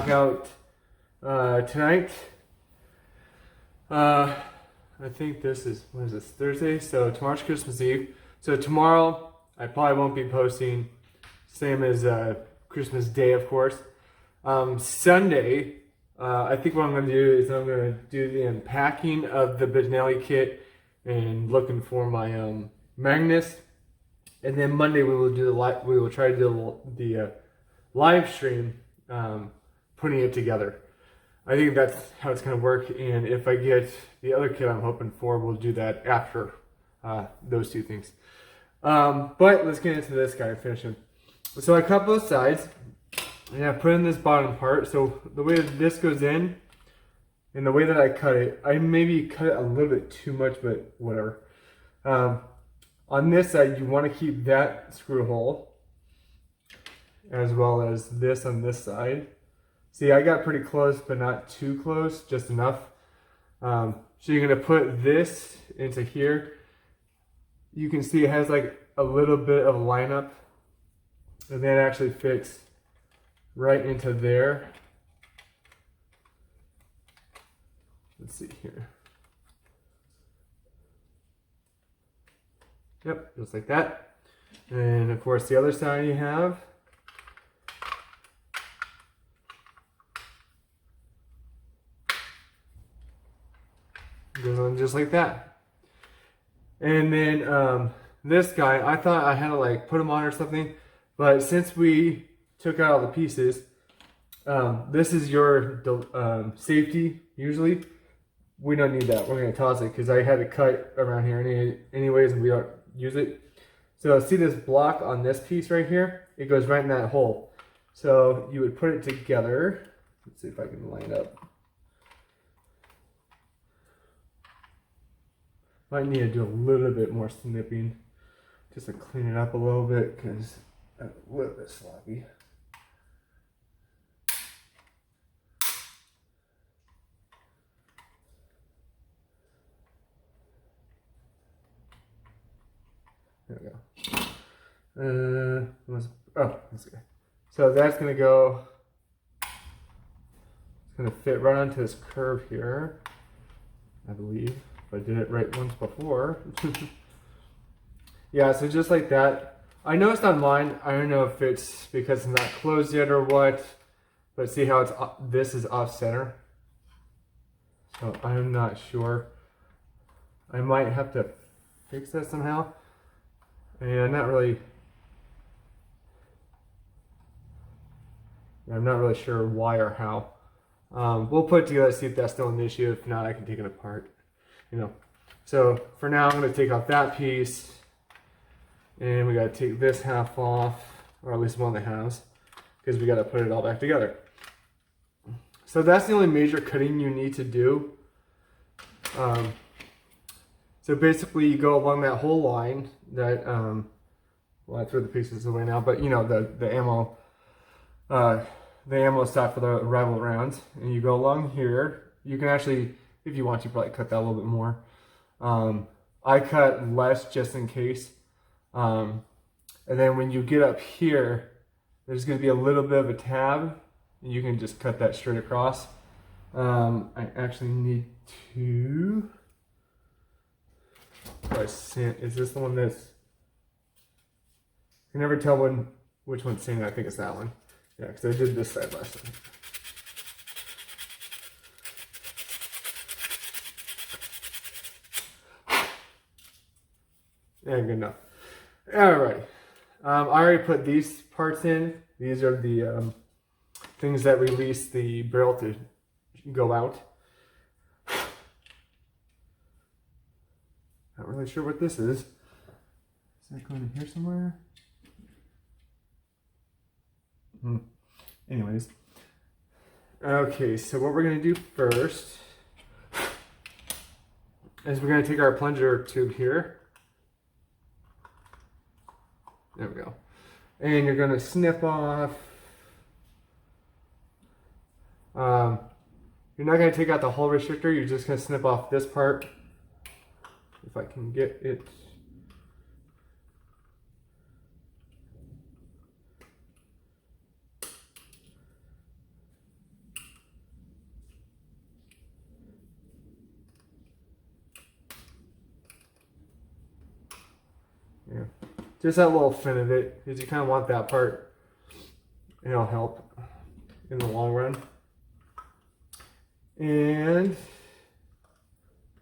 knock out tonight. I think this is, what is this, Thursday? So tomorrow's Christmas Eve. So tomorrow, I probably won't be posting, same as Christmas Day, of course. Sunday, I think what I'm going to do is I'm going to do the unpacking of the Benelli kit and looking for my magnets. And then Monday we will do we will try to do the live stream, putting it together. I think that's how it's going to work. And if I get the other kit I'm hoping for, we'll do that after those two things. But let's get into this guy and finish him. So I cut both sides. And I put in this bottom part. So the way that this goes in, and the way that I cut it, I maybe cut it a little bit too much, but whatever. On this side, you want to keep that screw hole, as well as this on this side. See, I got pretty close, but not too close, just enough. So you're going to put this into here. You can see it has like a little bit of a lineup, and then it actually fits right into there. Let's see here. Yep, just like that. And of course the other side you have. Goes on just like that. And then this guy, I thought I had to like put him on or something, but since we took out all the pieces, this is your safety usually. We don't need that. We're going to toss it because I had to cut around here anyways and we don't use it. So see this block on this piece right here? It goes right in that hole. So you would put it together. Let's see if I can line it up. Might need to do a little bit more snipping just to clean it up a little bit because I'm a little bit sloppy. There we go. That's good. So that's gonna go. It's gonna fit right onto this curve here, I believe. If I did it right once before. Yeah, so just like that. I noticed on mine, I don't know if it's because it's not closed yet or what, but see how it's this is off center. So I'm not sure. I might have to fix that somehow. And I'm not really sure why or how. We'll put it together, see if that's still an issue. If not, I can take it apart. So for now, I'm going to take off that piece, and we got to take this half off, or at least one of the halves, because we got to put it all back together. So that's the only major cutting you need to do. So basically, you go along that whole line that, well, I threw the pieces away now, but the ammo stock for the rival rounds, and you go along here. You can actually, if you want to, probably cut that a little bit more. I cut less just in case. And then when you get up here, there's going to be a little bit of a tab, and you can just cut that straight across. I actually need to. Is this the one that's? I can never tell which one's sanded. I think it's that one. Yeah, because I did this side last time. Yeah, good enough. Alright. I already put these parts in. These are the things that release the barrel to go out. Not really sure what this is. Is that going in here somewhere? Anyways. Okay, so what we're going to do first is we're going to take our plunger tube here. There we go. And you're going to snip off. You're not going to take out the hole restrictor. You're just going to snip off this part. If I can get it. just that little fin of it, because you kind of want that part. It'll help in the long run. And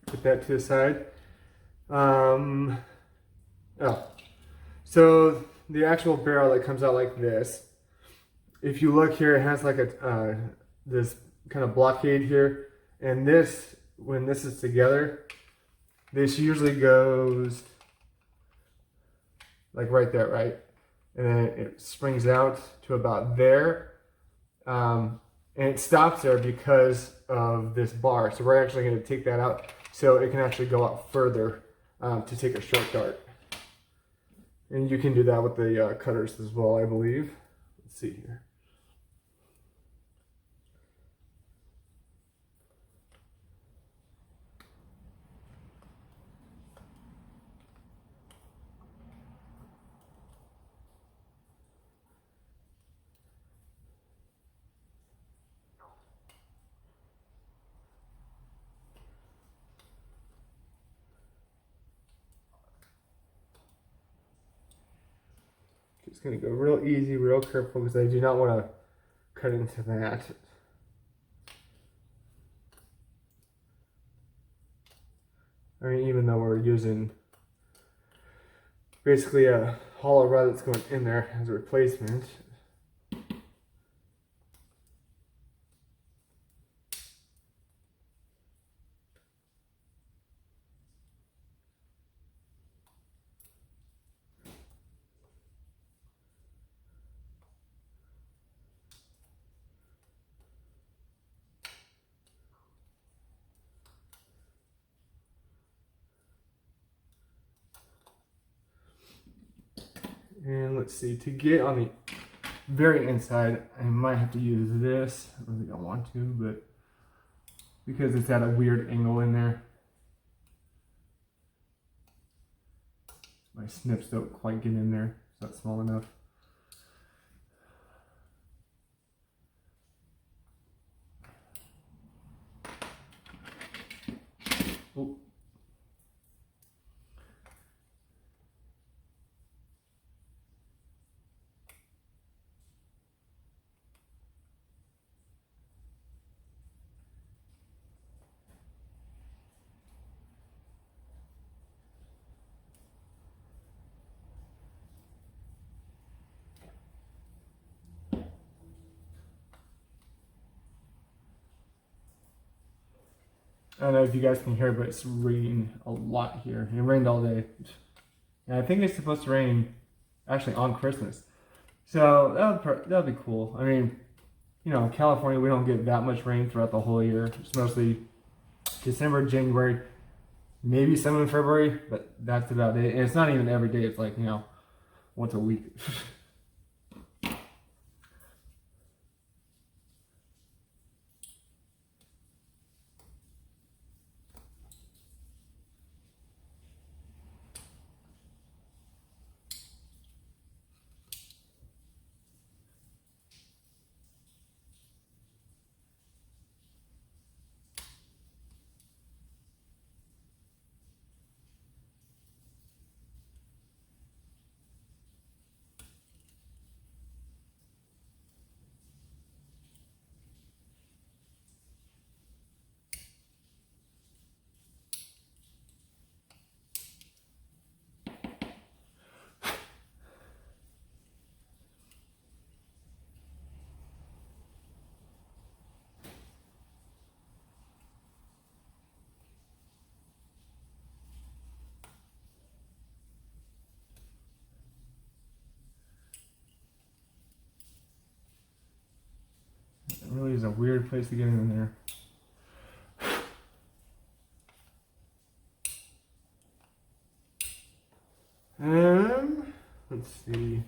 put that to the side. So the actual barrel that comes out like this, if you look here, it has like a this kind of blockade here, and this, when this is together, this usually goes like right there, right? And then it springs out to about there, and it stops there because of this bar. So we're actually going to take that out so it can actually go out further to take a short dart. And you can do that with the cutters as well, I believe. Let's see here. Just going to go real easy, real careful, because I do not want to cut into that. I mean, even though we're using basically a hollow rod that's going in there as a replacement. And let's see, to get on the very inside, I might have to use this. I really don't want to, but because it's at a weird angle in there, my snips don't quite get in there. It's not small enough. Oh. I don't know if you guys can hear, but it's raining a lot here. It rained all day. And I think it's supposed to rain actually on Christmas. So that'll be cool. I mean, you know, in California, we don't get that much rain throughout the whole year. It's mostly December, January, maybe some in February, but that's about it. And it's not even every day. It's like, you know, once a week. It really is a weird place to get in there. Let's see.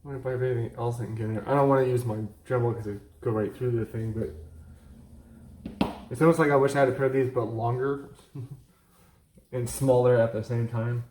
What if I have anything else I can get in there? I don't want to use my Dremel because it go right through the thing, but it's almost like I wish I had a pair of these, but longer and smaller at the same time.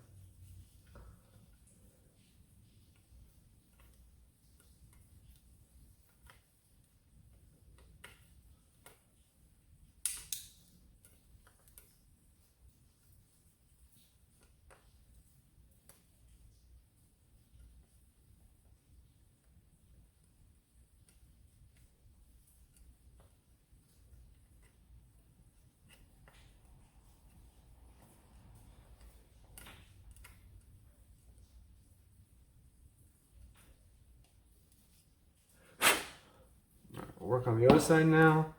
work on the other side now.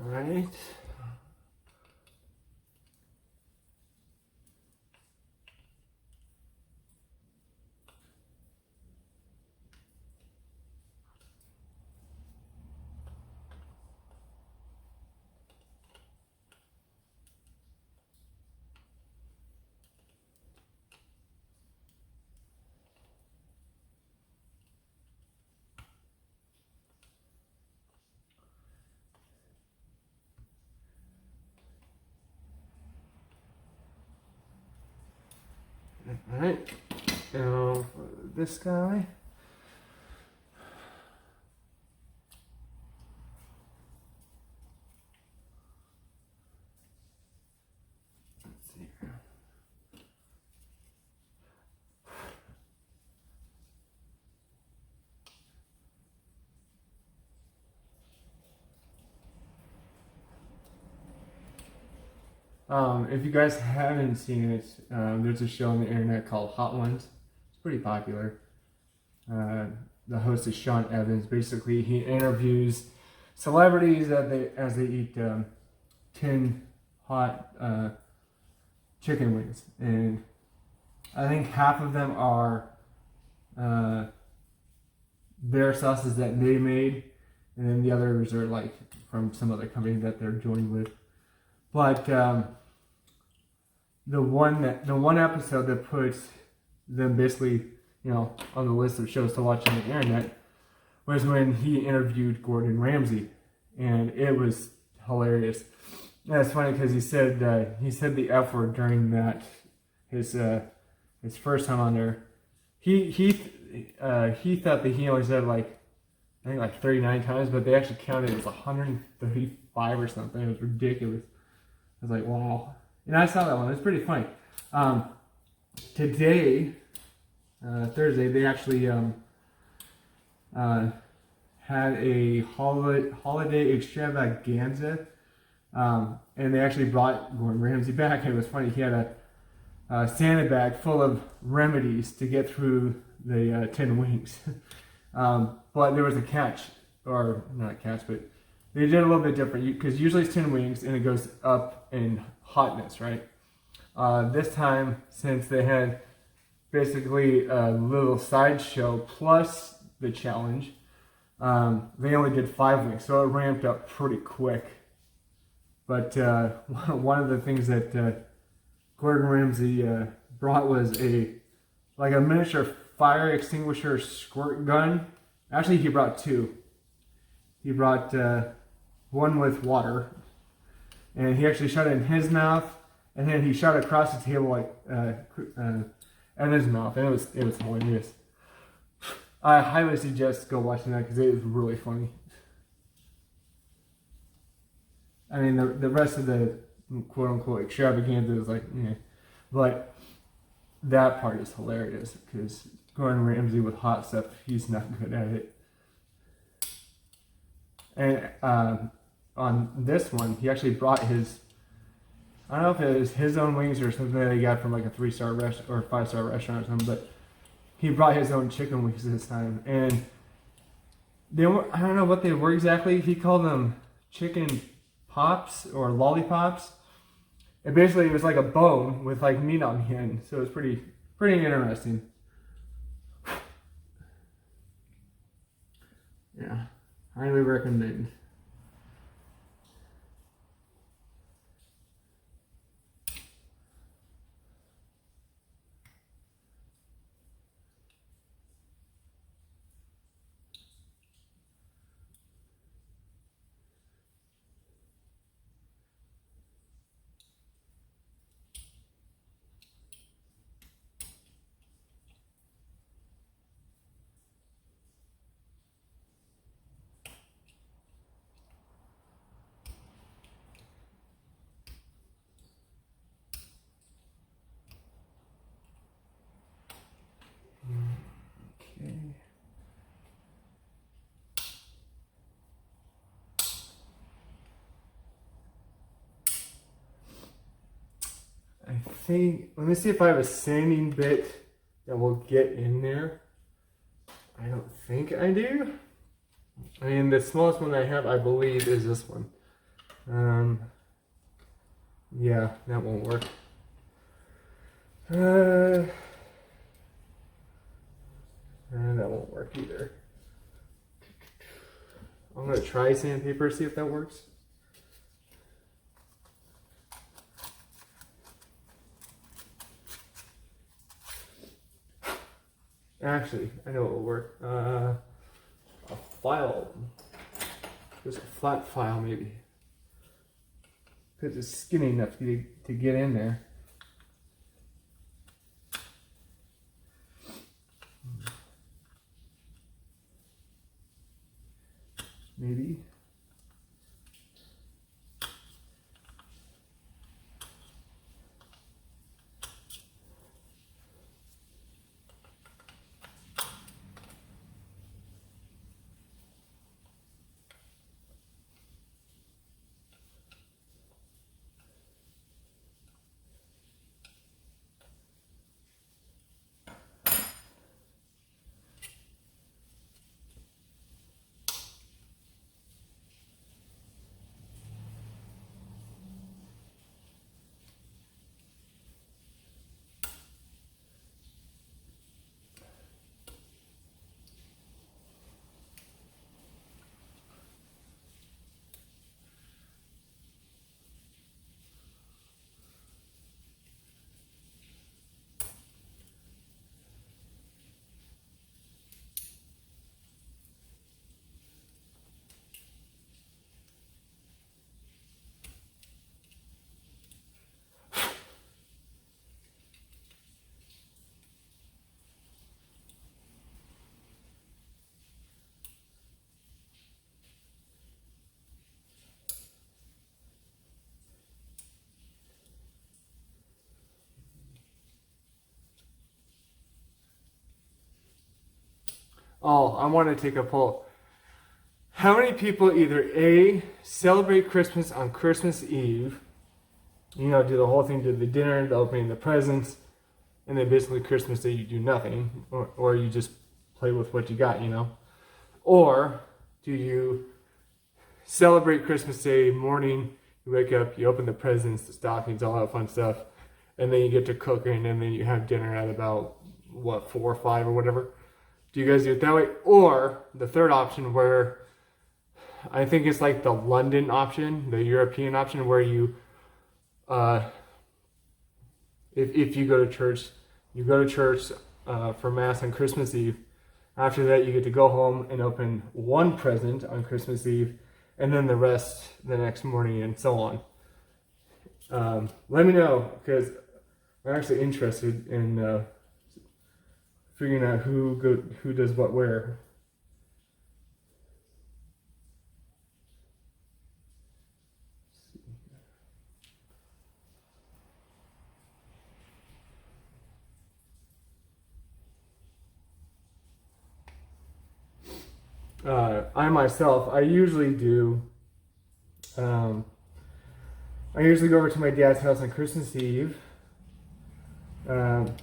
All right. All right. Now for this guy. Let's see here. If you guys haven't seen it, there's a show on the internet called Hot Ones. It's pretty popular. The host is Sean Evans. Basically, he interviews celebrities as they eat 10 hot chicken wings, and I think half of them are their sauces that they made, and then the others are like from some other company that they're joined with. But the one episode that puts them basically, on the list of shows to watch on the internet was when he interviewed Gordon Ramsay, and it was hilarious. And it's funny because he said the F word during that his first time on there. He thought that he only said I think 39 times, but they actually counted it as 135 or something. It was ridiculous. I was like, wow. And I saw that one. It was pretty funny. Today, Thursday, they actually had a holiday extravaganza, and they actually brought Gordon Ramsay back. And it was funny. He had a Santa bag full of remedies to get through the 10 wings. But there was a catch, or not a catch, but they did a little bit different because usually it's 10 wings and it goes up in hotness, right? This time, since they had basically a little sideshow plus the challenge, they only did 5 wings, so it ramped up pretty quick. But one of the things that Gordon Ramsay brought was a miniature fire extinguisher squirt gun. Actually, he brought 2. He brought one with water, and he actually shot it in his mouth, and then he shot it across the table at his mouth, and it was hilarious. I highly suggest go watching that because it is really funny. I mean, the rest of the quote unquote extravaganza is but that part is hilarious because Gordon Ramsay with hot stuff, he's not good at it. And on this one, he actually brought his, I don't know if it was his own wings or something that he got from a 3-star restaurant or 5-star restaurant or something, but he brought his own chicken wings this time. And they were, I don't know what they were exactly. He called them chicken pops or lollipops. And basically it was like a bone with meat on the end. So it was pretty interesting. Yeah. Highly recommend. Okay. I think, let me see if I have a sanding bit that will get in there. I don't think I do. I mean, the smallest one I have, I believe, is this one. Yeah, that won't work. That won't work either. I'm gonna try sandpaper, see if that works. Actually, I know it will work. A file. There's a flat file, maybe. Because it's skinny enough to get in there. Maybe. Oh, I want to take a poll. How many people either A, celebrate Christmas on Christmas Eve, you know, do the whole thing, do the dinner, the opening the presents, and then basically Christmas Day you do nothing, or you just play with what you got, you know? Or do you celebrate Christmas Day morning, you wake up, you open the presents, the stockings, all that fun stuff, and then you get to cooking, and then you have dinner at about, 4 or 5 or whatever? Do you guys do it that way? Or the third option, where I think it's like the London option, the European option, where you, if you go to church, for Mass on Christmas Eve. After that, you get to go home and open one present on Christmas Eve, and then the rest the next morning, and so on. Let me know, because I'm actually interested in figuring out who does what where. I myself, I usually do. I usually go over to my dad's house on Christmas Eve, and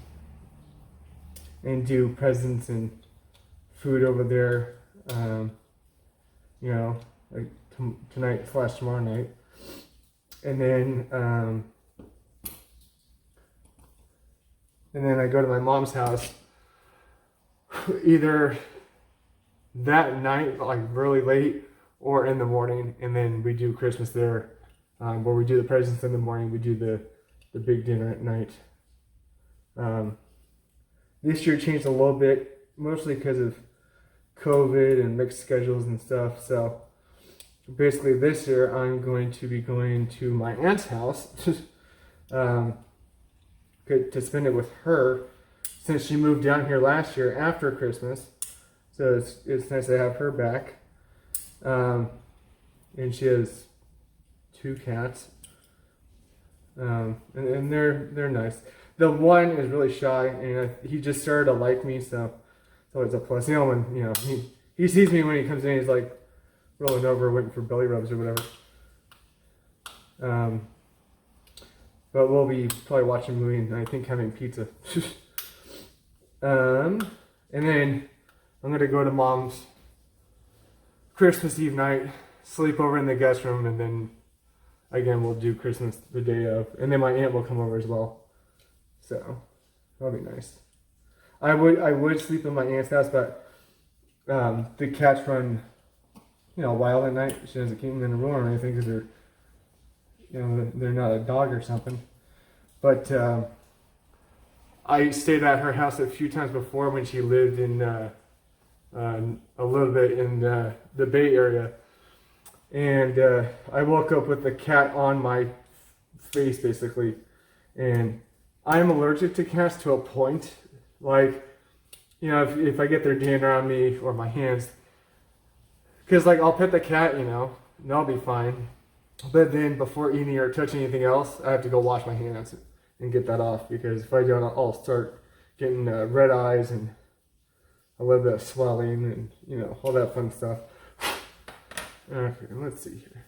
do presents and food over there. You know, like tonight/tomorrow night, and then I go to my mom's house either that night, like really late, or in the morning, and then we do Christmas there, where we do the presents in the morning, we do the big dinner at night. This year changed a little bit, mostly because of COVID and mixed schedules and stuff. So basically this year I'm going to be going to my aunt's house to spend it with her, since she moved down here last year after Christmas. So it's nice to have her back. And she has 2 cats. And they're nice. The one is really shy, and he just started to like me, so it's always a plus. When he sees me when he comes in, he's like rolling over, waiting for belly rubs or whatever. But we'll be probably watching a movie and I think having pizza. And then I'm gonna go to Mom's Christmas Eve night, sleep over in the guest room, and then again we'll do Christmas the day of, and then my aunt will come over as well. So that'll be nice. I would sleep in my aunt's house, but the cats run, wild at night. She doesn't keep them in the room or anything because they're not a dog or something. But I stayed at her house a few times before when she lived in a little bit in the Bay Area, and I woke up with the cat on my face basically, and I'm allergic to cats to a point. Like, if I get their dander on me or my hands, because like I'll pet the cat, and I'll be fine. But then before eating or touching anything else, I have to go wash my hands and get that off, because if I don't, I'll start getting red eyes and a little bit of swelling and all that fun stuff. Okay, let's see here.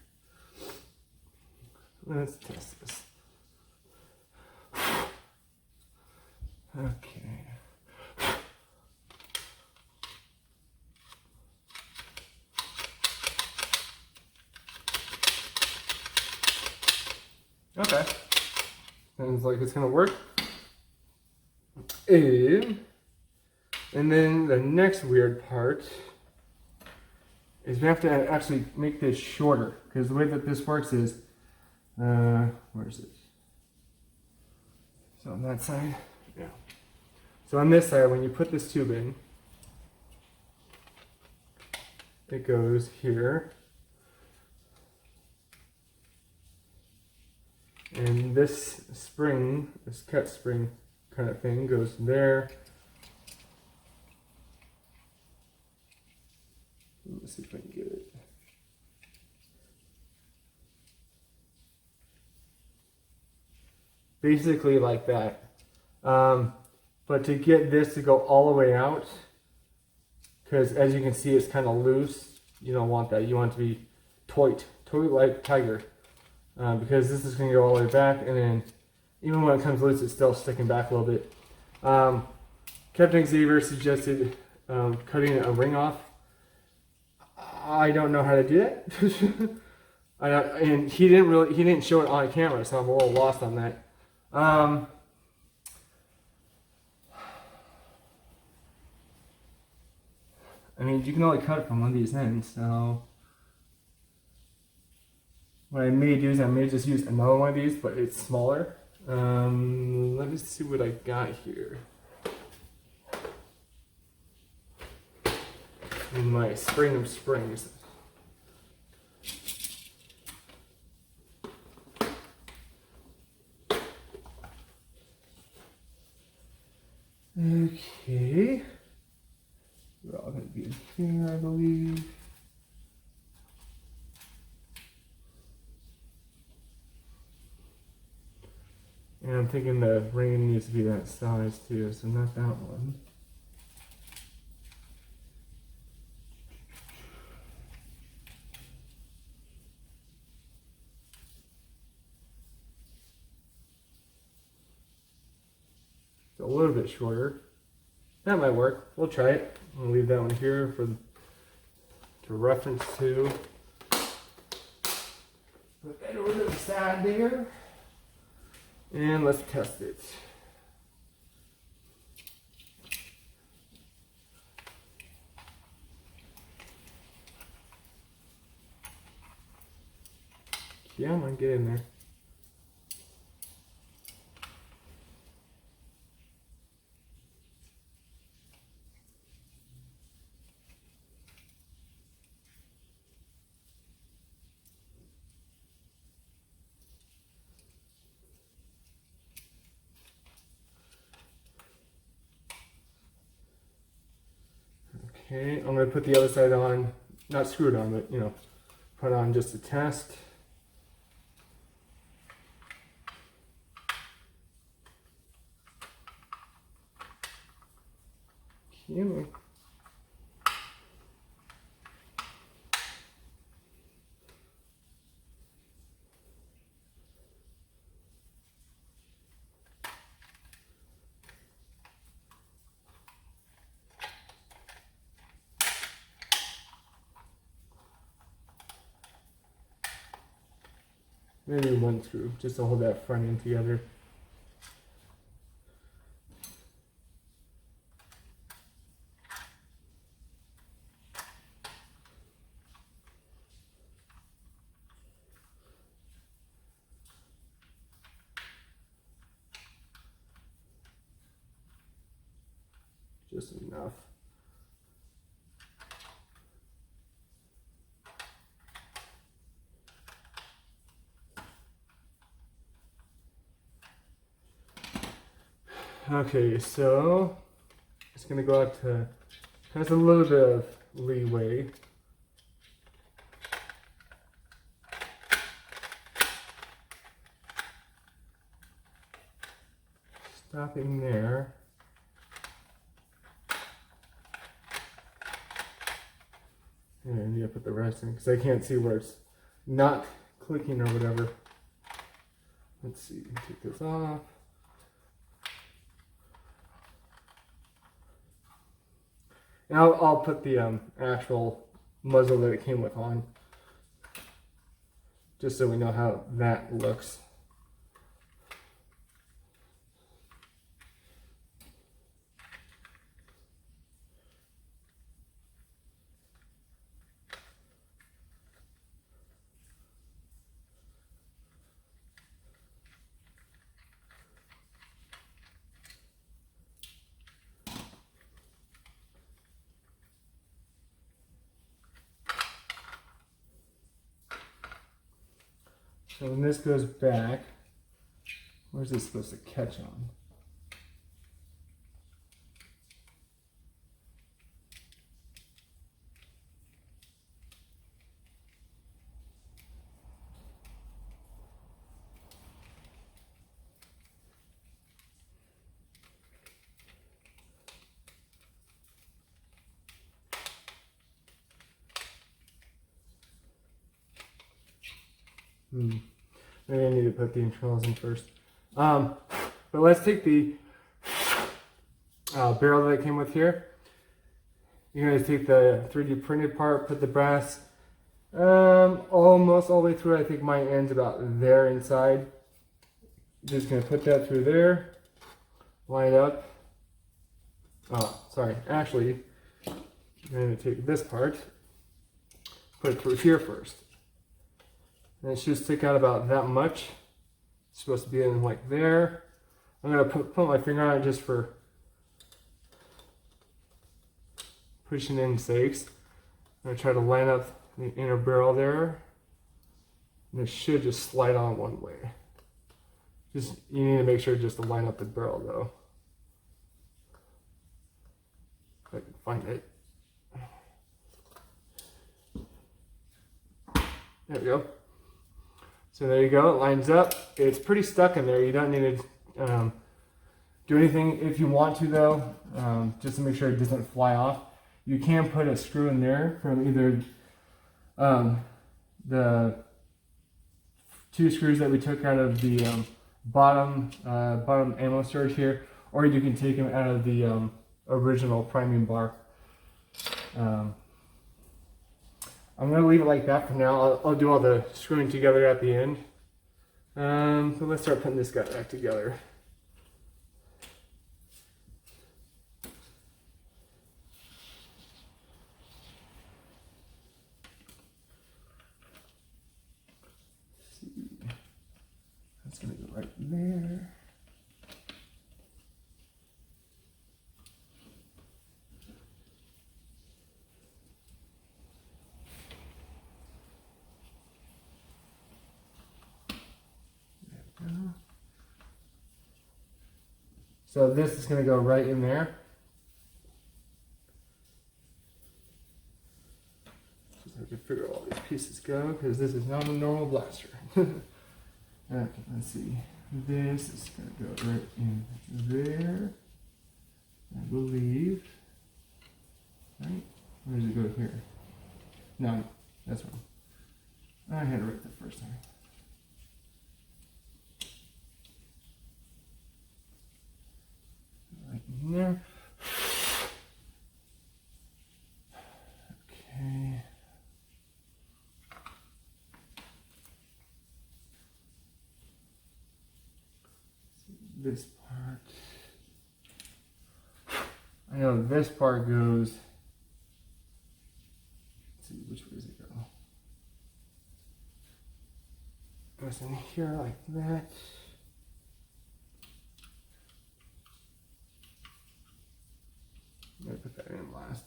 Let's test this. Okay. Okay. Sounds like it's gonna work. And then the next weird part is we have to actually make this shorter, because the way that this works is, where is it? So on that side, yeah. So on this side, when you put this tube in, it goes here. And this spring, this cut spring kind of thing, goes there. Let's see if I can get it. Basically like that. But to get this to go all the way out, because as you can see it's kind of loose, you don't want that. You want it to be taut like tiger. Because this is going to go all the way back, and then even when it comes loose, it's still sticking back a little bit. Captain Xavier suggested cutting a ring off. I don't know how to do that. And he didn't show it on camera, so I'm a little lost on that. I mean, you can only cut it from one of these ends, so what I may do is I may just use another one of these, but it's smaller. Let me see what I got here. In my spring of springs. Okay. We're all going to be in here, I believe. And I'm thinking the ring needs to be that size too, so not that one. It's a little bit shorter. That might work. We'll try it. I'll leave that one here to reference to. Put that over to the side there. And let's test it. Yeah, I'm gonna get in there. Okay, I'm gonna put the other side on, not screw it on, but you know, put on just to test. Okay. Maybe one screw, just to hold that front end together. Just enough. Okay, so it's gonna go out to, has a little bit of leeway. Stopping there. And I need to put the rest in because I can't see where it's not clicking or whatever. Let's see, take this off. And I'll put the actual muzzle that it came with on, just so we know how that looks. So when this goes back, where's this supposed to catch on? Maybe I need to put the internals in first. But let's take the barrel that came with here. You're going to take the 3D printed part, put the brass almost all the way through. I think mine ends about there inside. Just going to put that through there, line it up. Oh, sorry. Actually, I'm going to take this part, put it through here first. And it should stick out about that much. It's supposed to be in like there. I'm going to put my finger on it just for pushing in sakes. I'm going to try to line up the inner barrel there. And it should just slide on one way. Just, you need to make sure just to line up the barrel though. If I can find it. There we go. So there you go, it lines up. It's pretty stuck in there. You don't need to do anything if you want to though, just to make sure it doesn't fly off. You can put a screw in there from either the two screws that we took out of the bottom ammo storage here, or you can take them out of the original priming bar. I'm going to leave it like that for now. I'll do all the screwing together at the end. So let's start putting this guy back together. So this is going to go right in there. Just have to figure out all these pieces go, because this is not a normal blaster. Okay, let's see. This is going to go right in there, I believe. Right? Or does it go here? No, that's wrong. I had it right the first time. Right in there. Okay. This part. I know this part goes. Let's see, which way does it go? Goes in here like that. I'm gonna put that in last,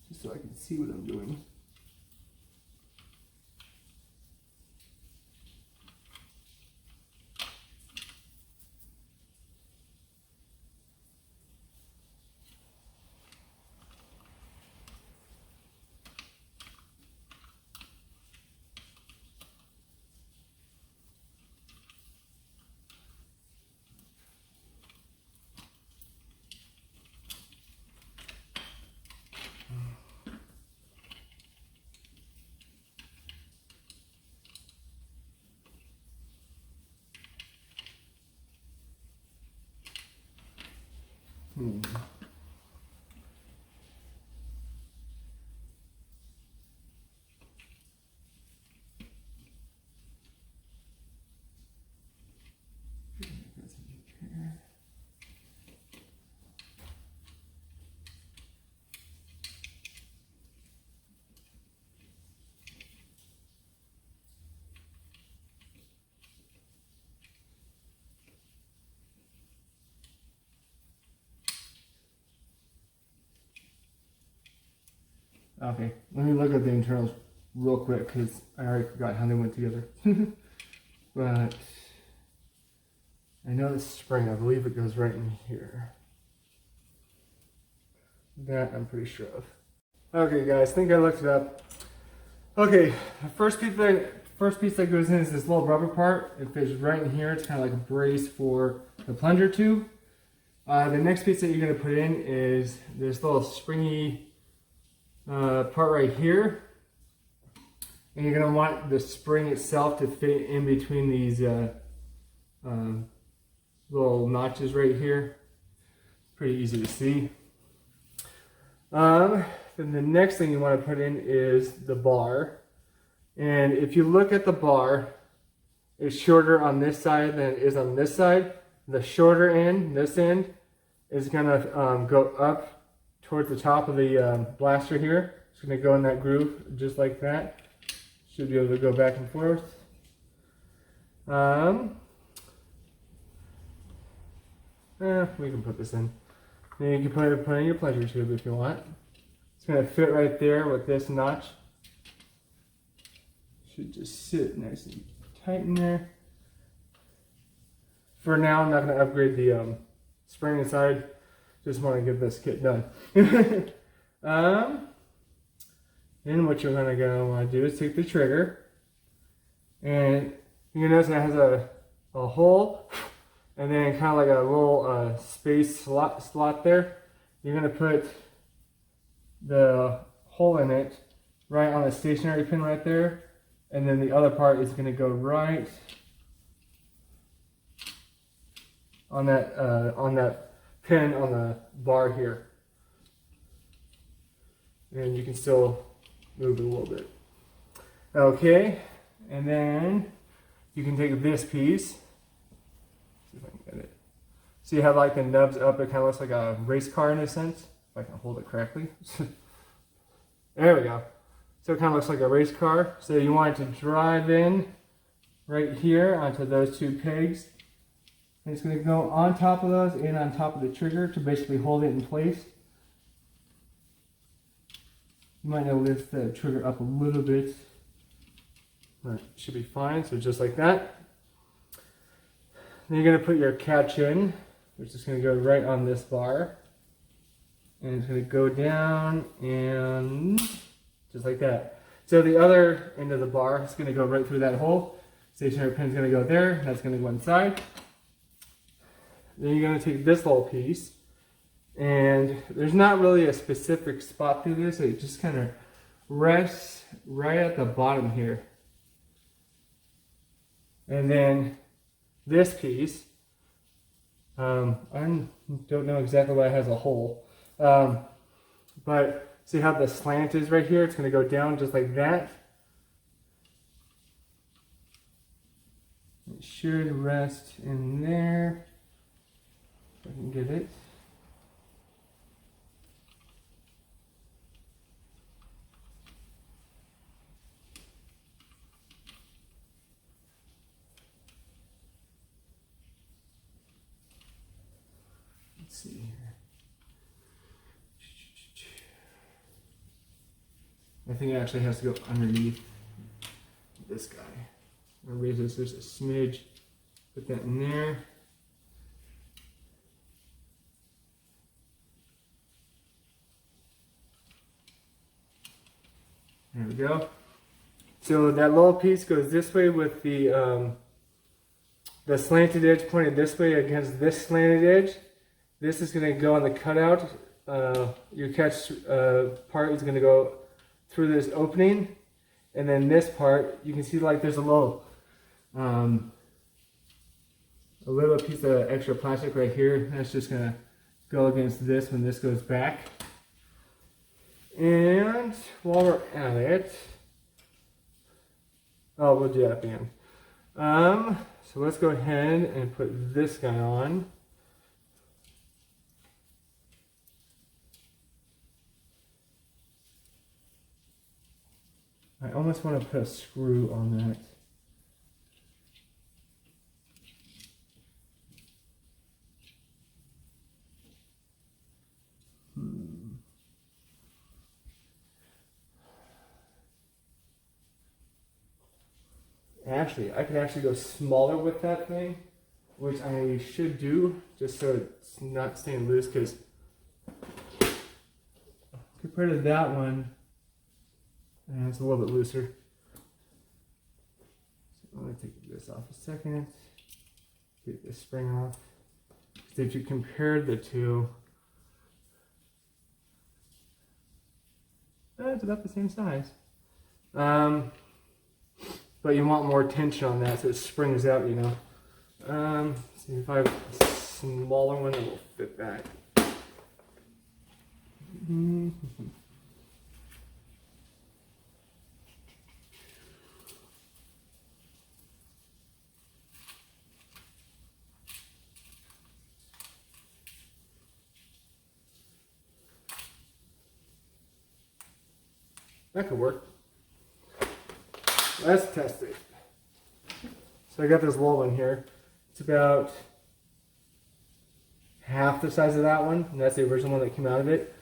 just so I can see what I'm doing. Okay, let me look at the internals real quick because I already forgot how they went together. But I know the spring, I believe it goes right in here. That I'm pretty sure of. Okay guys, I think I looked it up. Okay, the first piece that goes in is this little rubber part. It fits right in here. It's kind of like a brace for the plunger tube. The next piece that you're going to put in is this little springy part right here, and you're going to want the spring itself to fit in between these little notches right here. Pretty easy to see. Then the next thing you want to put in is the bar, and if you look at the bar, it's shorter on this side than it is on this side. The shorter end, this end, is going to go up towards the top of the blaster here. It's going to go in that groove just like that. Should be able to go back and forth. We can put this in. Then you can put in your plunger tube if you want. It's going to fit right there with this notch. Should just sit nice and tight in there. For now, I'm not going to upgrade the spring inside. Just want to get this kit done. Then what you're going to want to do is take the trigger, and you notice it has a hole, and then kind of like a little space slot there. You're going to put the hole in it right on the stationary pin right there, and then the other part is going to go right on that pin on the bar here, and you can still move it a little bit. Okay, and then you can take this piece. See if I can get it. So you have like the nubs up. It kind of looks like a race car in a sense. If I can hold it correctly. There we go. So it kind of looks like a race car. So you want it to drive in right here onto those two pegs. And it's going to go on top of those and on top of the trigger to basically hold it in place. You might want to lift the trigger up a little bit. All right, should be fine. So just like that. Then you're going to put your catch in, which is going to go right on this bar. And it's going to go down and just like that. So the other end of the bar is going to go right through that hole. Stationary pin is going to go there. That's going to go inside. Then you're going to take this little piece. And there's not really a specific spot through this. It just kind of rests right at the bottom here. And then this piece, I don't know exactly why it has a hole. But see how the slant is right here? It's going to go down just like that. It should rest in there. If I can get it. Let's see here. I think it actually has to go underneath this guy. I'm gonna raise this just a smidge. Put that in there. There we go. So that little piece goes this way with the slanted edge pointed this way against this slanted edge. This is going to go on the cutout. Your catch part is going to go through this opening, and then this part you can see like there's a little piece of extra plastic right here. That's just going to go against this when this goes back. And while we're at it, we'll do that at the end. So let's go ahead and put this guy on. I almost want to put a screw on that. Actually, I could actually go smaller with that thing, which I should do, just so it's not staying loose, because compared to that one, it's a little bit looser. So I'm going to take this off a second, get this spring off. So if you compare the two, it's about the same size. But you want more tension on that so it springs out, you know. See if I have a smaller one that will fit back. That could work. Let's test it. So I got this little one here. It's about half the size of that one, and that's the original one that came out of it.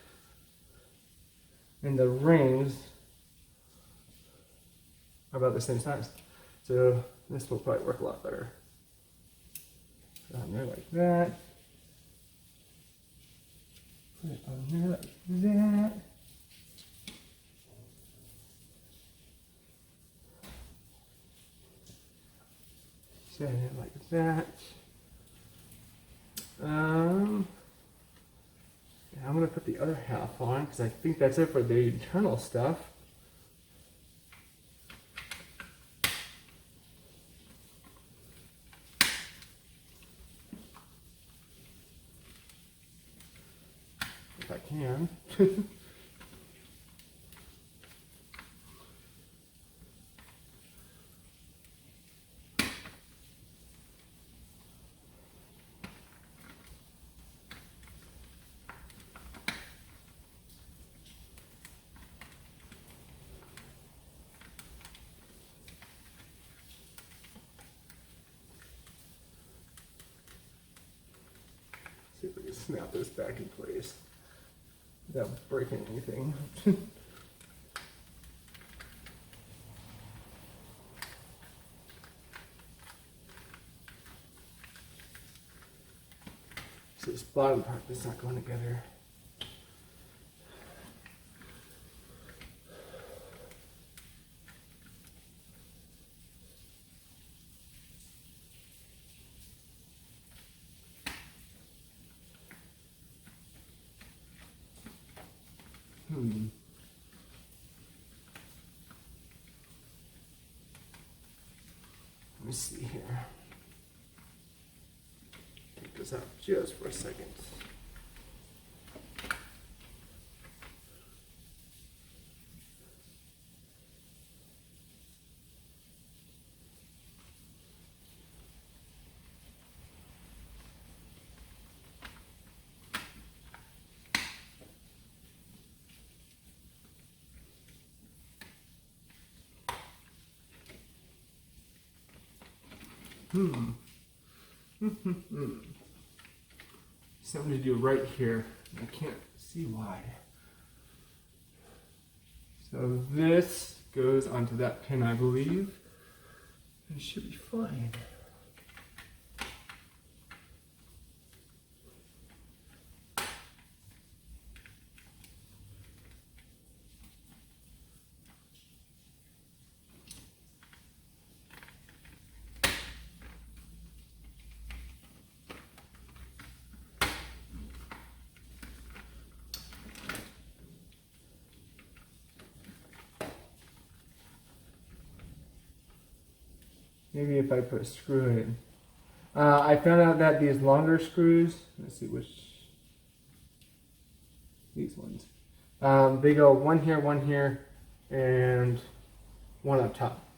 And the rings are about the same size. So this will probably work a lot better. On there like that. Put it on there like that. Set it like that. I'm going to put the other half on because I think that's it for the internal stuff. If I can. See if we can snap this back in place without breaking anything. bottom part that's not going together. Let me see here. Take this out just for a second. Something to do right here. I can't see why. So this goes onto that pin, I believe. It should be fine. Maybe if I put a screw in. I found out that these longer screws, let's see which, these ones, they go one here, and one up top.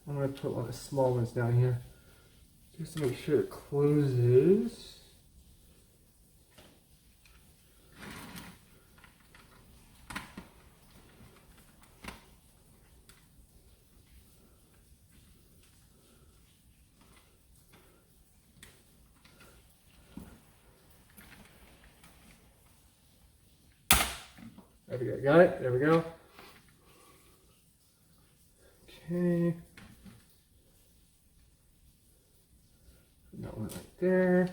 I'm going to put one of the small ones down here, just to make sure it closes. There we go, got it, there we go. Okay. Put that one right there.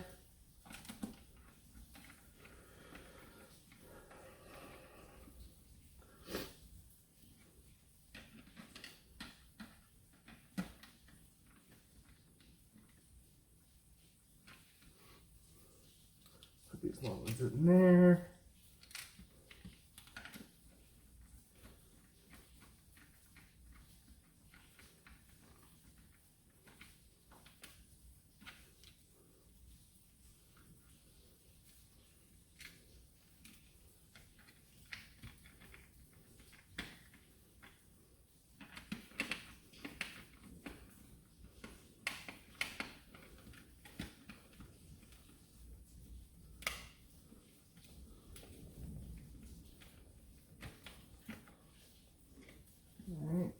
Put these long ones in there. Alright.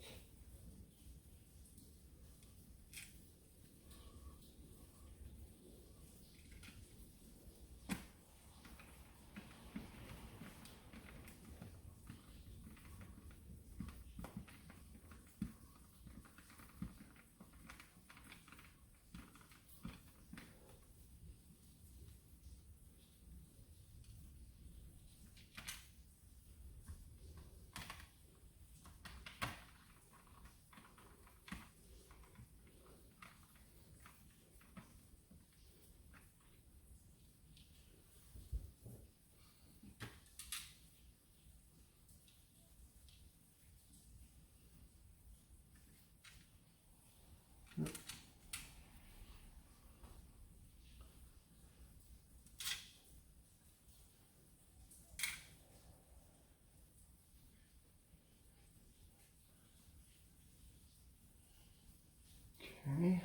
Okay.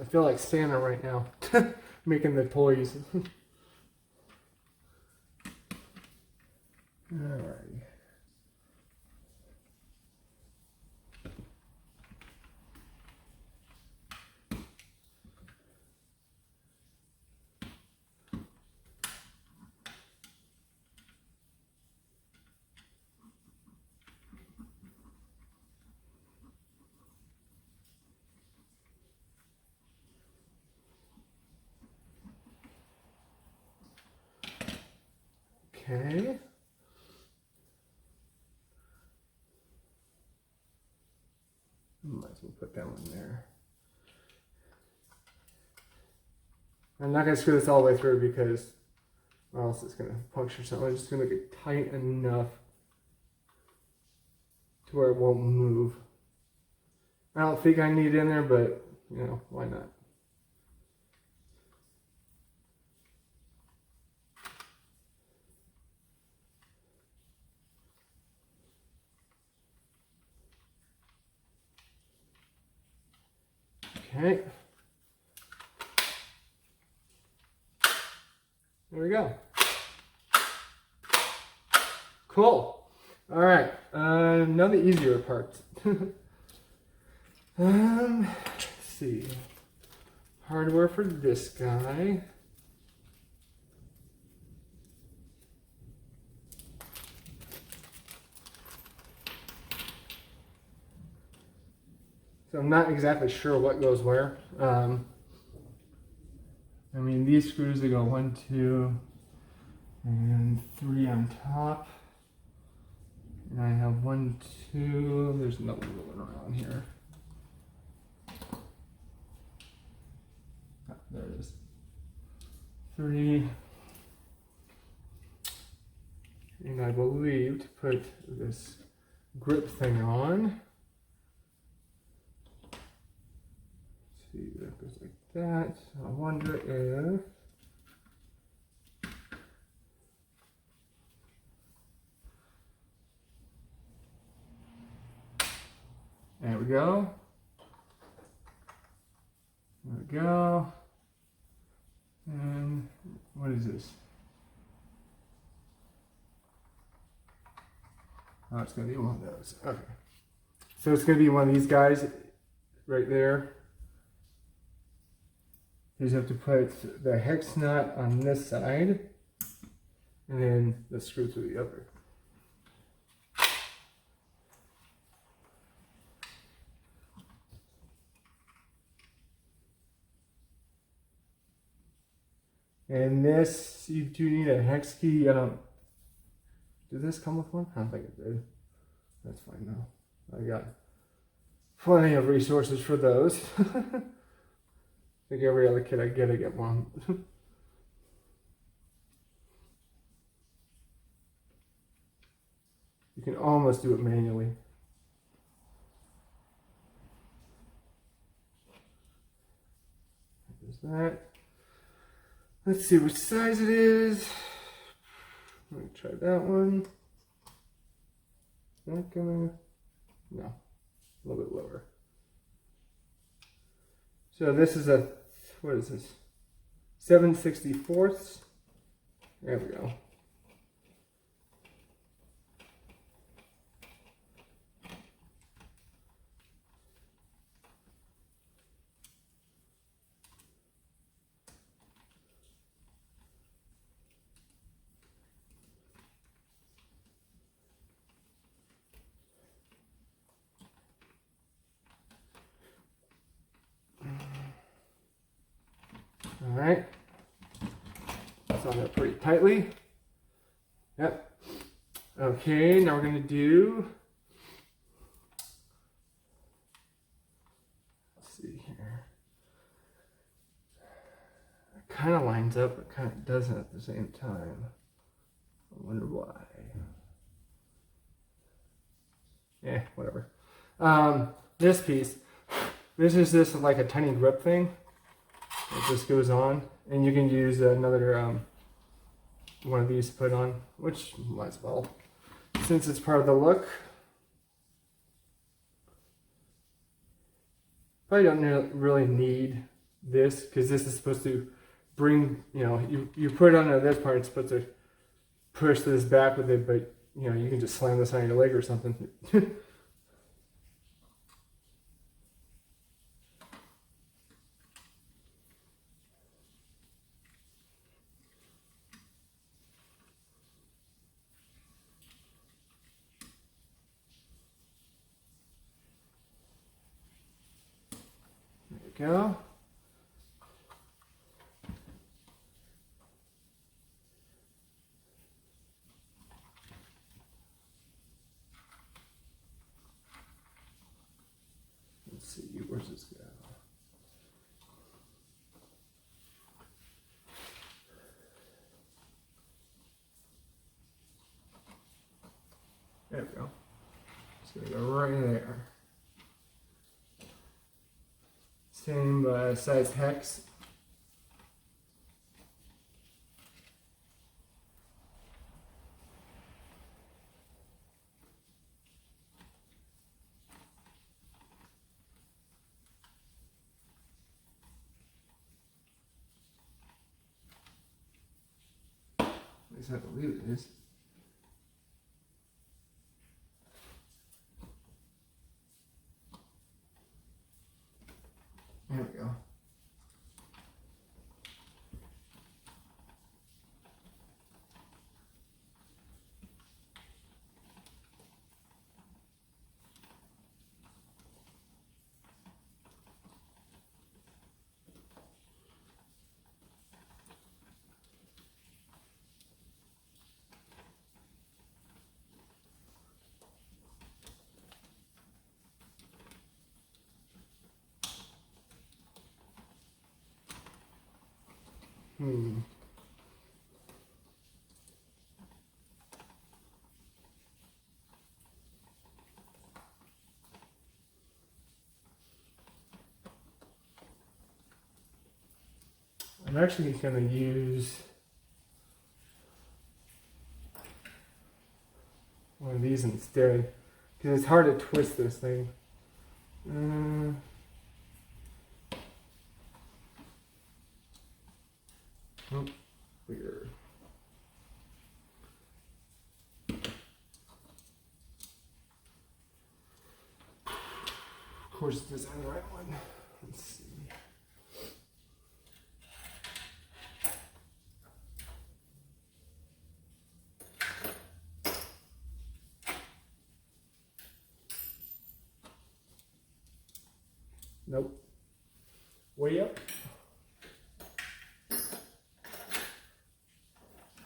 I feel like Santa right now, making the toys. Alrighty. Okay. Might as well put that one there. I'm not going to screw this all the way through because or else it's going to puncture something. I'm just going to make it tight enough to where it won't move. I don't think I need it in there, but you know, why not? Okay. There we go. Cool. All right. Now the easier part. Let's see. Hardware for this guy. So I'm not exactly sure what goes where. I mean, these screws, they go 1, 2, and 3 on top. And I have 1, 2, there's another one around here. Ah, there it is. 3. And I believe to put this grip thing on. Let's see, that goes like that. I wonder if there we go. There we go. And what is this? Oh, it's going to be one of those. Okay. So it's going to be one of these guys right there. You just have to put the hex nut on this side and then the screw through the other. And this, you do need a hex key. I don't. Did this come with one? I don't think it did. That's fine though. I got plenty of resources for those. I think every other kid I get one. You can almost do it manually. There's that. Let's see which size it is. I'm gonna try that one. Not gonna, no, a little bit lower. So this is a, what is this? 7/64. There we go. All right, it's on there pretty tightly. Yep. Okay, now we're gonna do, let's see here. It kind of lines up, but kind of doesn't at the same time. I wonder why. Yeah, whatever. This piece, this is just like a tiny grip thing. It just goes on, and you can use another one of these to put on, which might as well, since it's part of the look. Probably don't really need this, because this is supposed to bring, you put it under this part, it's supposed to push this back with it, but you can just slam this on your leg or something. There we go. Let's see, where's this go? There we go. It's going to go right there. Same size hex. At least I believe it is. There we go. I'm actually going to use one of these instead, because it's hard to twist this thing. Oh, weird. Of course, this isn't the right one. Let's see. Nope. Way up.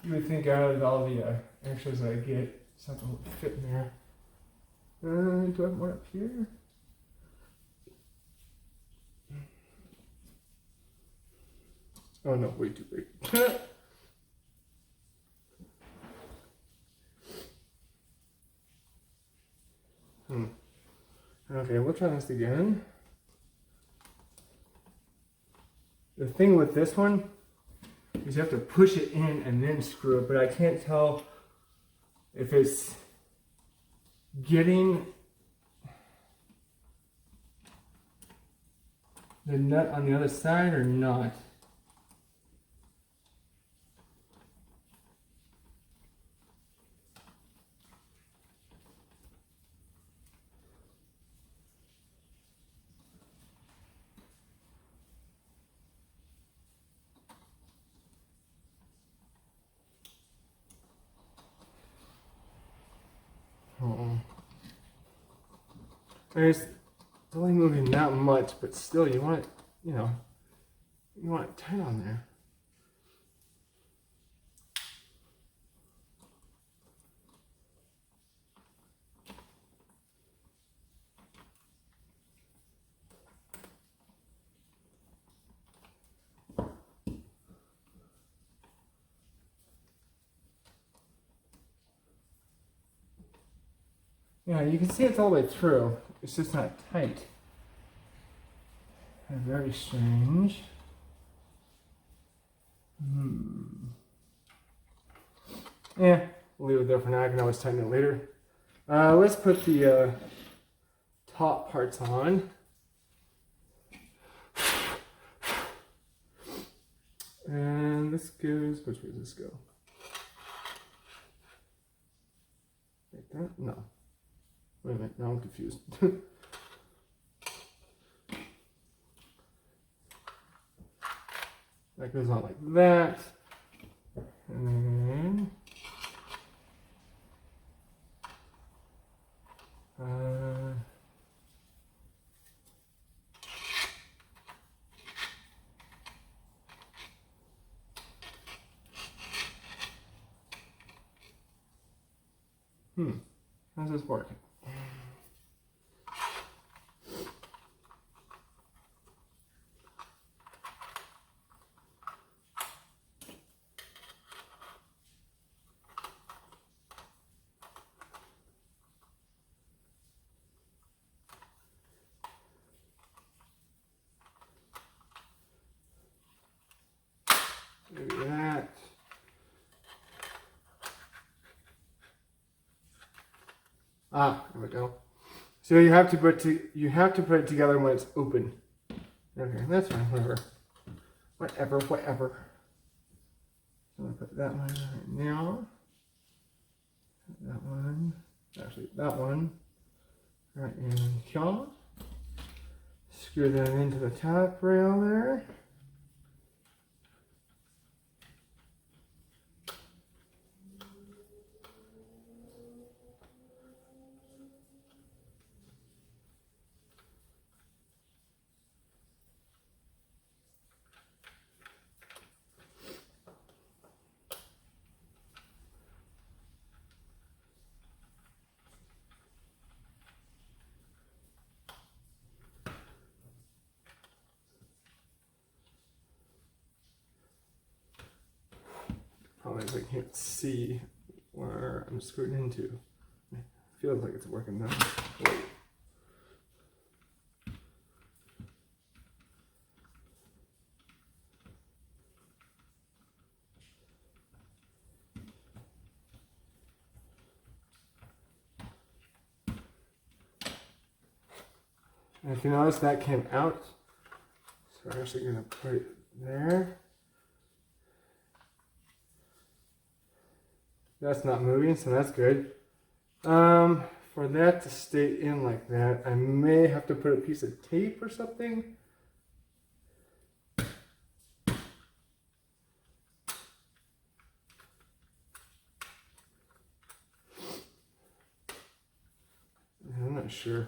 You would think out of all the extras that I get, something would fit in there. Do I have more up here? Oh no, way too big. Okay, we'll try this again. The thing with this one is you have to push it in and then screw it, but I can't tell if it's getting the nut on the other side or not. It's only moving that much, but still, you want it, you want it tight on there. Yeah, you can see it's all the way through. It's just not tight. Very strange. Yeah, we'll leave it there for now. I can always tighten it later. Let's put the top parts on. And this goes, which way does this go? Like that? No. Wait a minute, now I'm confused. That goes on like that. And then how's this working? Maybe that. Ah, there we go. So you have to put it together when it's open. Okay, that's fine. Whatever. So I'm gonna put that one right now. That one, actually that one, right in here. Screw that into the top rail there. Probably I can't see where I'm screwed into. It feels like it's working now. Wait. And if you notice, that came out. So we're actually going to put it there. That's not moving, so that's good. For that to stay in like that, I may have to put a piece of tape or something. I'm not sure.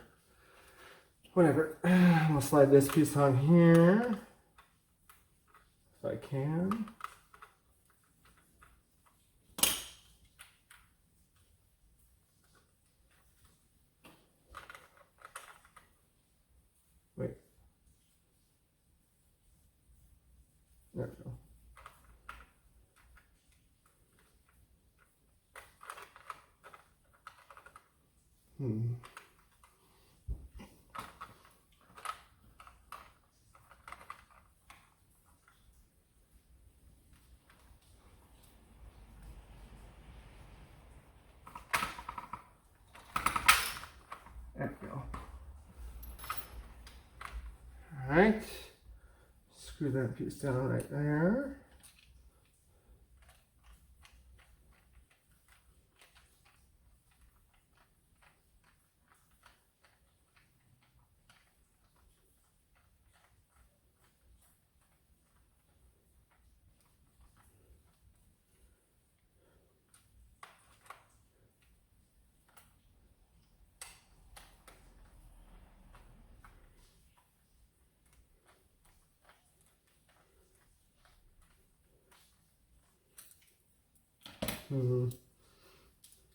Whatever. I'll slide this piece on here if I can. Wait. There we go. There we go. Alright. Screw that piece down right there.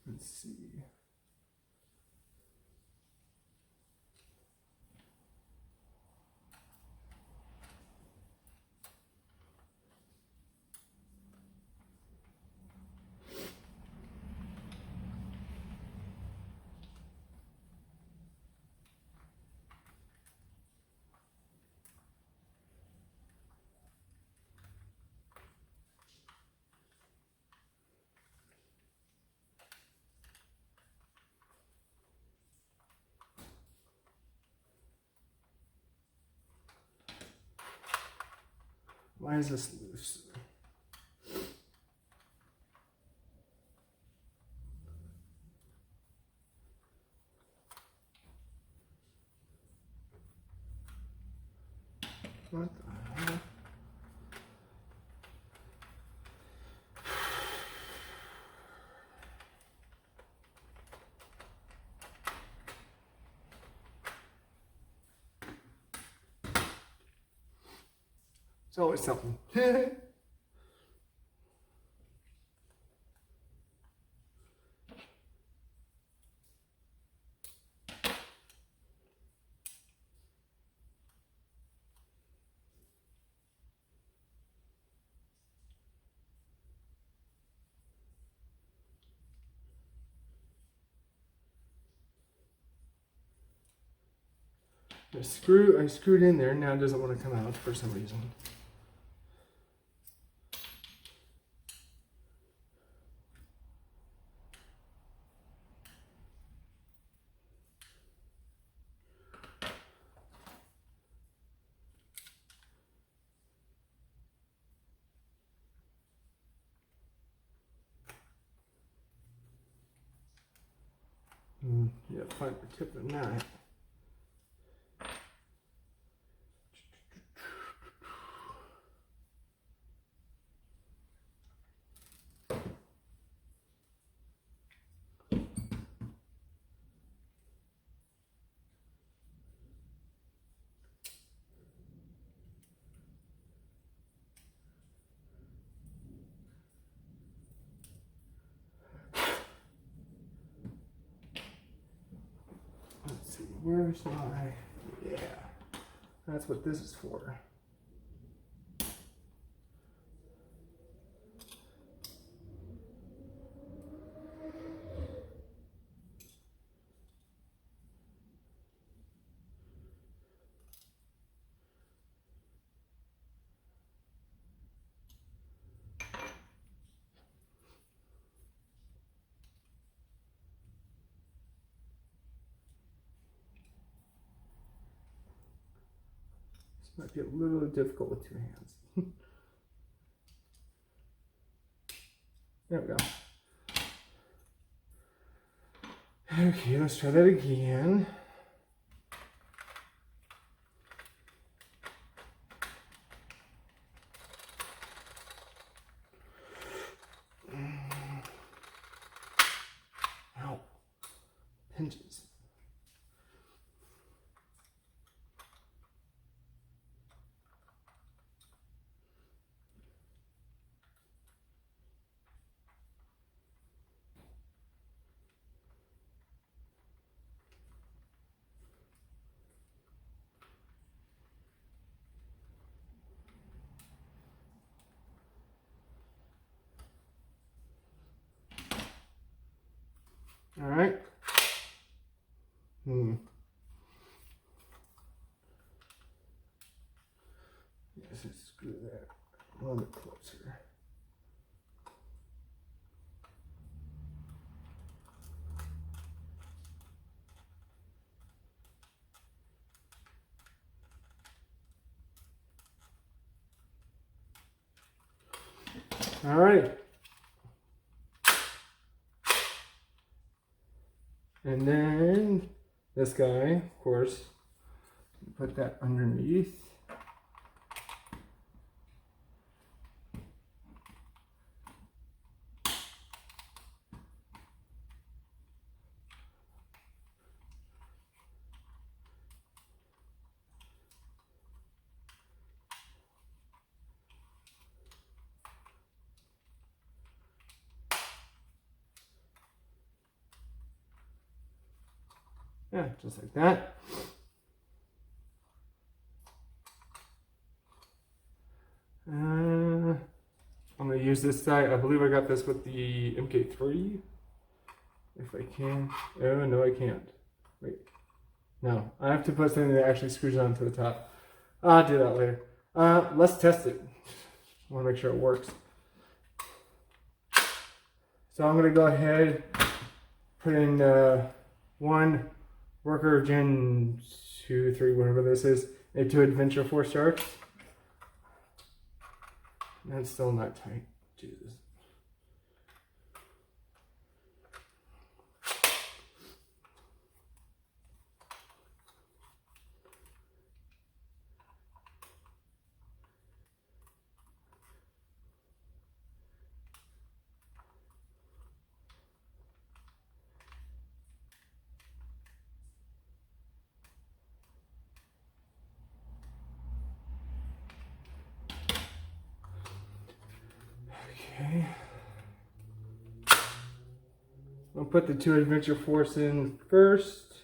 Let's see. Why is this loose? What the hell? It's always something. The screw I screwed in there now doesn't want to come out for some reason. Yeah, find the tip of the knife. Let's see, where's my, yeah, that's what this is for. This might be a little difficult with two hands. There we go. Okay, let's try that again. Ow. Pinches. All right. Yes, let's screw that a little bit closer. All right. And then this guy, of course, put that underneath. Yeah, just like that. I'm going to use this die. I believe I got this with the MK3. If I can. Oh, no, I can't. Wait. No, I have to put something that actually screws onto the top. I'll do that later. Let's test it. I want to make sure it works. So I'm going to go ahead, put in one worker gen 2, 3, whatever this is, into adventure 4 stars. That's still not tight. Jesus. Okay. I'll put the 2 Adventure Force in first.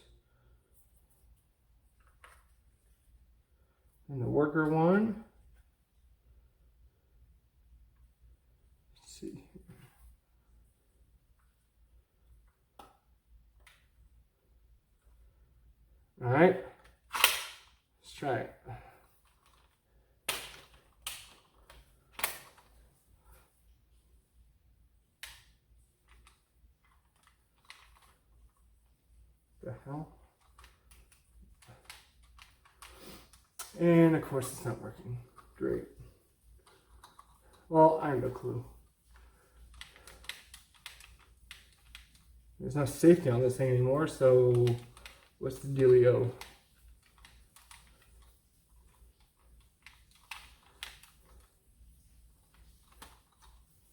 And the worker one. Let's see. All right. Let's try it. The hell? And of course it's not working. Great. Well, I have no clue. There's no safety on this thing anymore, so what's the dealio?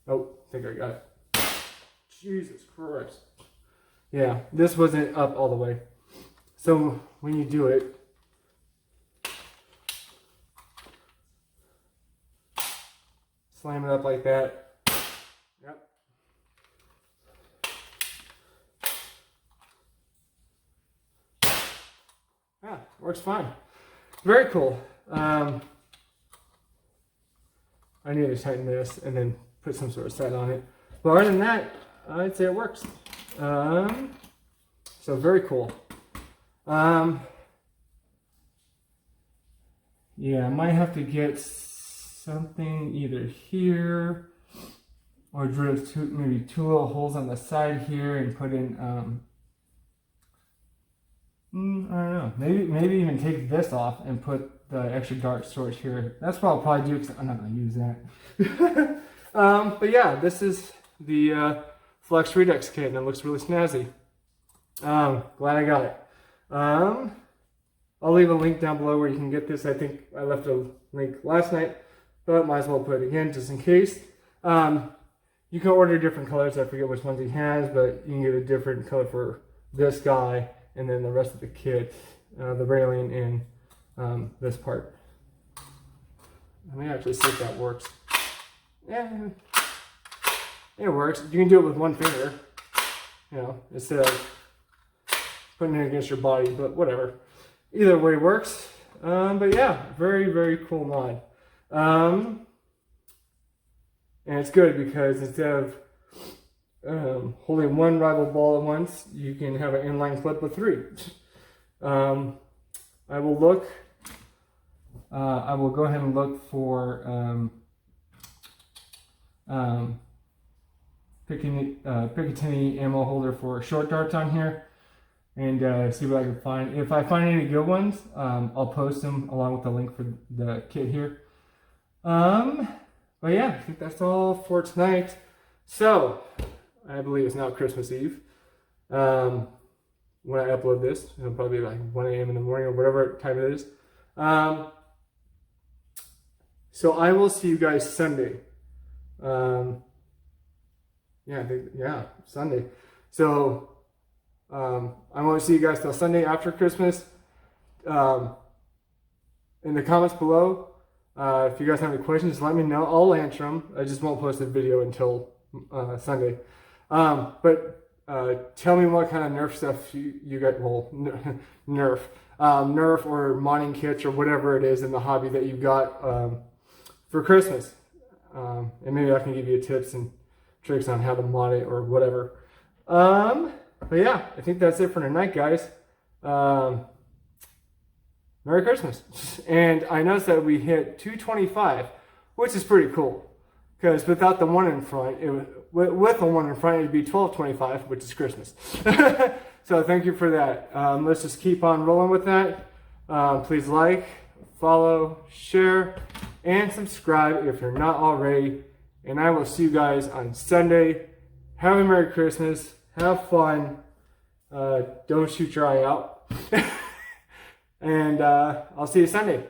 Oh, I think I got it. Jesus Christ. Yeah, this wasn't up all the way. So when you do it, slam it up like that. Yep. Yeah, works fine. Very cool. I need to tighten this and then put some sort of set on it. But other than that, I'd say it works. So very cool. Yeah, I might have to get something either here or drill maybe 2 little holes on the side here and put in I don't know, maybe even take this off and put the extra dart storage here. That's what I'll probably do because I'm not going to use that. But yeah, this is the Flux Redux kit and it looks really snazzy. Glad I got it. I'll leave a link down below where you can get this. I think I left a link last night, but might as well put it again just in case. You can order different colors. I forget which ones he has, but you can get a different color for this guy and then the rest of the kit, the railing and this part. Let me actually see if that works. Yeah, it works. You can do it with one finger, you know, instead of putting it against your body, but whatever. Either way works. But yeah, very, very cool mod. And it's good because instead of holding one rival ball at once, you can have an inline clip with 3. I will go ahead and look for Picatinny ammo holder for short darts on here and see what I can find. If I find any good ones, I'll post them along with the link for the kit here. But yeah, I think that's all for tonight. So, I believe it's now Christmas Eve. When I upload this, it'll probably be like 1 a.m. in the morning or whatever time it is. So I will see you guys Sunday. Sunday. So I won't see you guys till Sunday after Christmas. In the comments below, if you guys have any questions, let me know. I'll answer them. I just won't post a video until Sunday. But tell me what kind of Nerf stuff you got. Well, Nerf or modding kits or whatever it is in the hobby that you got for Christmas. And maybe I can give you tips and tricks on how to mod it or whatever. But yeah, I think that's it for tonight, guys. Merry Christmas. And I noticed that we hit 225, which is pretty cool. Because without the 1 in front, with the 1 in front, it'd be 1225, which is Christmas. So thank you for that. Let's just keep on rolling with that. Please like, follow, share, and subscribe if you're not already. And I will see you guys on Sunday. Have a Merry Christmas. Have fun. Don't shoot your eye out. And I'll see you Sunday.